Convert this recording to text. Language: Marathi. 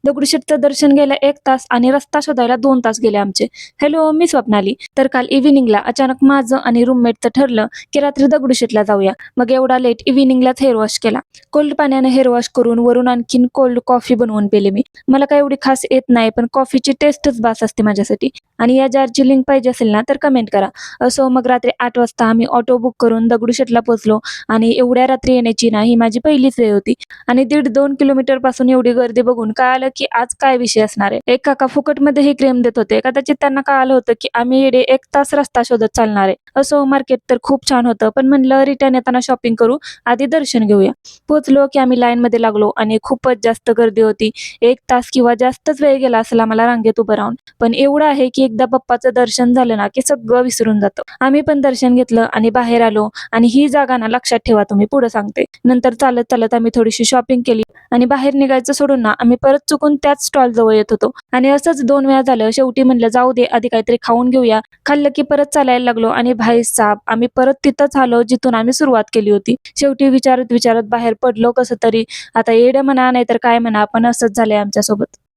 दगडूशेठचं दर्शन घ्यायला 1 तास आणि रस्ता शोधायला 2 तास गेले आमचे. हॅलो, मी स्वप्नाली. तर काल इव्हिनिंगला अचानक माझं आणि रूममेटचं ठरलं, की रात्री दगडूशेठला जाऊया. मग एवढा लेट इव्हिनिंगलाच हेअर वॉश केला. कोल्ड पाण्याने हेअर वॉश करून वरून आणखीन कोल्ड कॉफी बनवून पेले मी. मला काही एवढी खास येत नाही, पण कॉफीची टेस्टच बास असते माझ्यासाठी. आणि या जारची लिंक पाहिजे असेल ना, तर कमेंट करा. असो, मग रात्री 8 वाजता आम्ही ऑटो बुक करून दगडूशेठला पोहोचलो आणि एवढ्या रात्री येण्याची ना, ही माझी पहिलीच वेळ होती. आणि 1.5-2 किलोमीटर पासून एवढी गर्दी बघून कळालं, की आज काय विषय असणार आहे. एक काका फुकटमध्ये ही क्लेम देत होते. कदाचित त्यांना कळालं होतं, की आम्ही येडे 1 तास रस्ता शोधत चालणार आहे. असो, मार्केट तर खूप छान होतं, पण म्हणलं रिटर्न येताना शॉपिंग करू, आधी दर्शन घेऊया. पोहोचलो, की आम्ही लाईनमध्ये लागलो आणि खूपच जास्त गर्दी होती. 1 तास किंवा जास्तच वेळ गेला असेल आम्हाला रांगेत उभं राहून. पण एवढं आहे, की एकदा बाप्पाचं दर्शन झालं ना, की सगळं विसरून जातं. आम्ही पण दर्शन घेतलं आणि बाहेर आलो आणि ही जागा ना लक्षात ठेवा तुम्ही, पुढे सांगते. नंतर चालत चालत आम्ही थोडीशी शॉपिंग केली आणि बाहेर निघायचं सोडून ना, आम्ही परत चुकून त्याच स्टॉल जवळ येत होतो आणि असंच 2 वेळा झालं. शेवटी म्हणलं जाऊ दे, आधी काहीतरी खाऊन घेऊया. खाल्लं की परत चालायला लागलो आणि भाईसाब आम्ही परत तिथंच आलो जिथून आम्ही सुरुवात केली होती. शेवटी विचारत विचारत बाहेर पडलो कसं तरी. आता येडं म्हणा नाहीतर काय म्हणा, पण असंच झालंय आमच्यासोबत.